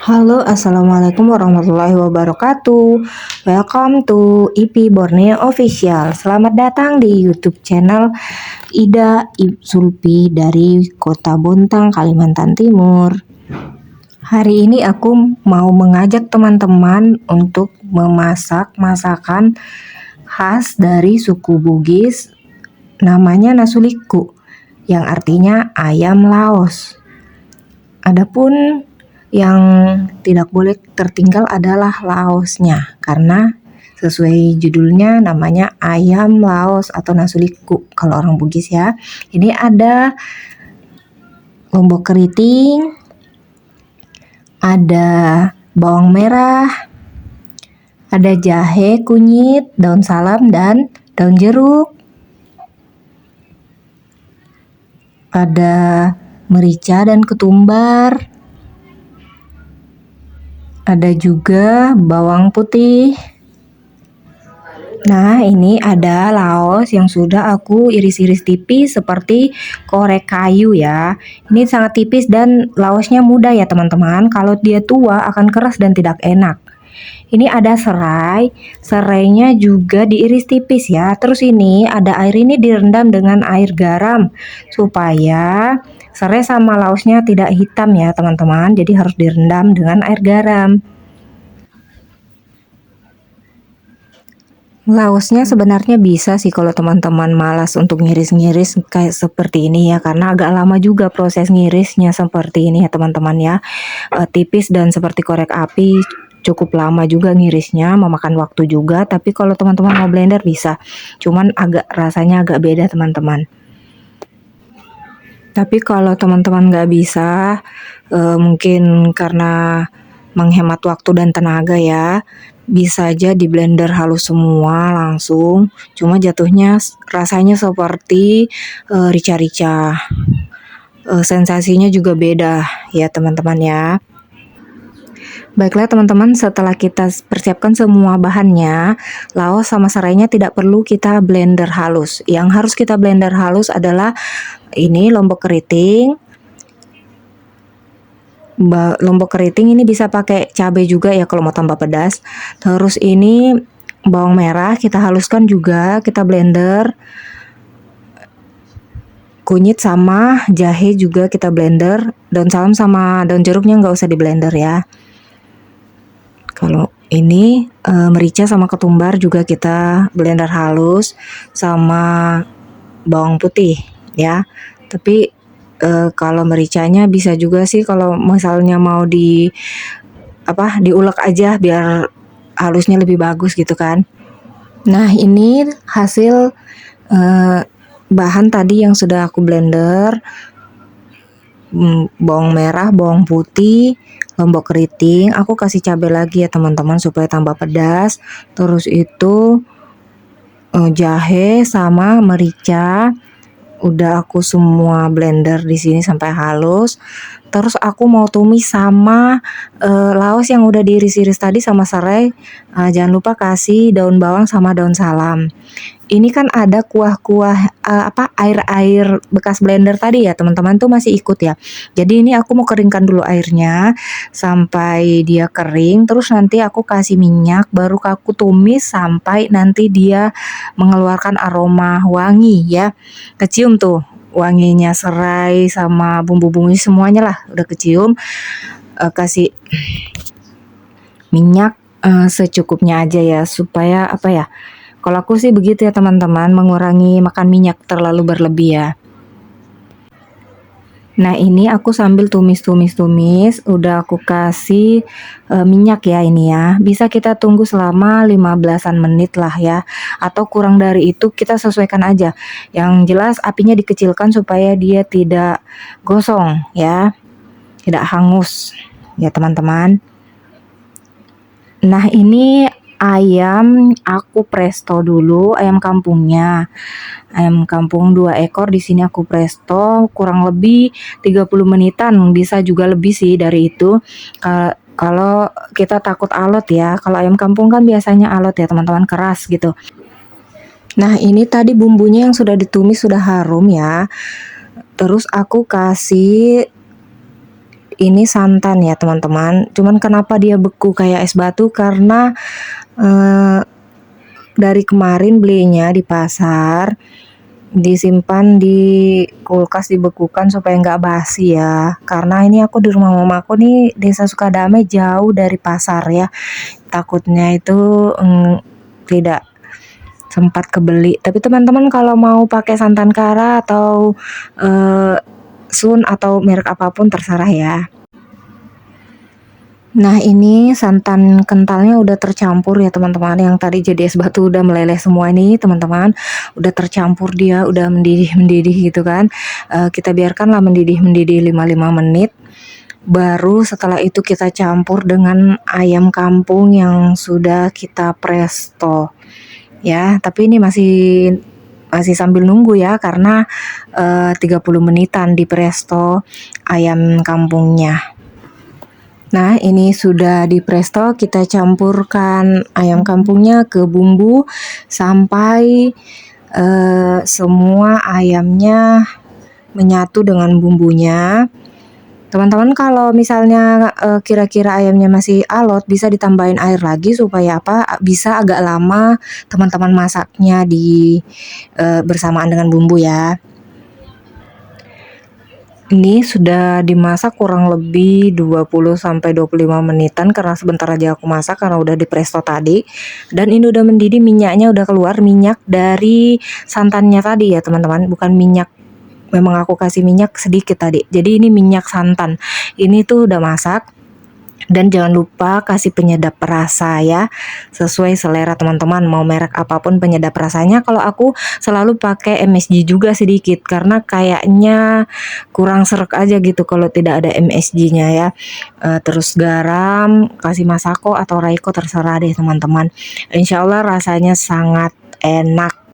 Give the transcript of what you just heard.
Halo, assalamualaikum warahmatullahi wabarakatuh. Welcome to IP Borneo Official. Selamat datang di YouTube channel Ida Sulpi dari Kota Bontang, Kalimantan Timur. Hari ini aku mau mengajak teman-teman untuk memasak masakan khas dari suku Bugis, namanya nasuliku, yang artinya ayam Laos. Adapun yang tidak boleh tertinggal adalah laosnya, karena sesuai judulnya namanya ayam Laos atau nasuliku kalau orang Bugis ya. Ini ada lombok keriting, ada bawang merah, ada jahe, kunyit, daun salam, dan daun jeruk. Ada merica dan ketumbar. Ada juga bawang putih. Nah, ini ada laos yang sudah aku iris-iris tipis seperti korek kayu ya. Ini sangat tipis dan laosnya mudah ya teman-teman. Kalau dia tua akan keras dan tidak enak. Ini ada serai, serainya juga diiris tipis ya. Terus ini ada air, ini direndam dengan air garam supaya serai sama laosnya tidak hitam ya teman-teman. Jadi harus direndam dengan air garam. Laosnya sebenarnya bisa sih kalau teman-teman malas untuk ngiris-ngiris kayak seperti ini ya, karena agak lama juga proses ngirisnya seperti ini ya teman-teman ya. Tipis dan seperti korek api, cukup lama juga ngirisnya, memakan waktu juga. Tapi kalau teman-teman mau blender bisa, cuman rasanya agak beda teman-teman. Tapi kalau teman-teman nggak bisa, mungkin karena menghemat waktu dan tenaga ya, bisa aja di blender halus semua langsung. Cuma jatuhnya rasanya seperti rica-rica. Sensasinya juga beda ya teman-teman ya. Baiklah teman-teman, setelah kita persiapkan semua bahannya, laos sama serainya tidak perlu kita blender halus. Yang harus kita blender halus adalah ini lombok keriting. Lombok keriting ini bisa pakai cabai juga ya kalau mau tambah pedas. Terus ini bawang merah kita haluskan juga, kita blender. Kunyit sama jahe juga kita blender. Daun salam sama daun jeruknya nggak usah di blender ya. Kalau ini merica sama ketumbar juga kita blender halus, sama bawang putih ya. Tapi kalau mericanya bisa juga sih kalau misalnya mau diulek aja biar halusnya lebih bagus gitu kan. Nah, ini hasil bahan tadi yang sudah aku blender. Bawang merah, bawang putih, lombok keriting. Aku kasih cabai lagi ya teman-teman supaya tambah pedas. Terus itu jahe sama merica. Udah aku semua blender di sini sampai halus. Terus aku mau tumis sama laos yang udah diiris-iris tadi sama serai. Jangan lupa kasih daun bawang sama daun salam. Ini kan ada kuah-kuah air-air bekas blender tadi ya teman-teman tuh masih ikut ya. Jadi ini aku mau keringkan dulu airnya sampai dia kering. Terus nanti aku kasih minyak, baru aku tumis sampai nanti dia mengeluarkan aroma wangi ya. Kecium tuh wanginya serai sama bumbu-bumbu semuanya lah udah kecium. Kasih minyak secukupnya aja ya supaya kalau aku sih begitu ya teman-teman, mengurangi makan minyak terlalu berlebih ya. Nah, ini aku sambil tumis, udah aku kasih minyak ya ini ya. Bisa kita tunggu selama 15-an menit lah ya. Atau kurang dari itu kita sesuaikan aja. Yang jelas apinya dikecilkan supaya dia tidak gosong ya. Tidak hangus ya teman-teman. Nah, ini ayam aku presto dulu, ayam kampungnya. Ayam kampung 2 ekor di sini aku presto kurang lebih 30 menitan, bisa juga lebih sih dari itu. Kalau kita takut alot ya, kalau ayam kampung kan biasanya alot ya teman-teman, keras gitu. Nah, ini tadi bumbunya yang sudah ditumis sudah harum ya. Terus aku kasih ini santan ya teman-teman. Cuman kenapa dia beku kayak es batu, karena dari kemarin belinya di pasar, disimpan di kulkas, dibekukan supaya nggak basi ya. Karena ini aku di rumah mamaku nih, Desa Sukadamai, jauh dari pasar ya. Takutnya itu tidak sempat kebeli. Tapi teman-teman kalau mau pakai santan kara atau sun atau merek apapun terserah ya. Nah, ini santan kentalnya udah tercampur ya teman-teman. Yang tadi jadi es batu udah meleleh semua ini teman-teman. Udah tercampur, dia udah mendidih gitu kan. Kita biarkanlah mendidih 5 menit. Baru setelah itu kita campur dengan ayam kampung yang sudah kita presto. Ya, tapi ini masih sambil nunggu ya, karena 30 menitan di presto ayam kampungnya. Nah, ini sudah di presto, kita campurkan ayam kampungnya ke bumbu sampai semua ayamnya menyatu dengan bumbunya. Teman-teman kalau misalnya kira-kira ayamnya masih alot, bisa ditambahin air lagi supaya bisa agak lama teman-teman masaknya bersamaan dengan bumbu ya. Ini sudah dimasak kurang lebih 20-25 menitan, karena sebentar aja aku masak karena udah di presto tadi. Dan ini udah mendidih, minyaknya udah keluar, minyak dari santannya tadi ya teman-teman, bukan minyak. Memang aku kasih minyak sedikit tadi. Jadi ini minyak santan. Ini tuh udah masak. Dan jangan lupa kasih penyedap rasa ya, sesuai selera teman-teman, mau merek apapun penyedap rasanya. Kalau aku selalu pakai MSG juga sedikit, karena kayaknya kurang sreg aja gitu kalau tidak ada MSG-nya ya. Terus garam, kasih Masako atau Raiko terserah deh teman-teman. Insya Allah rasanya sangat enak.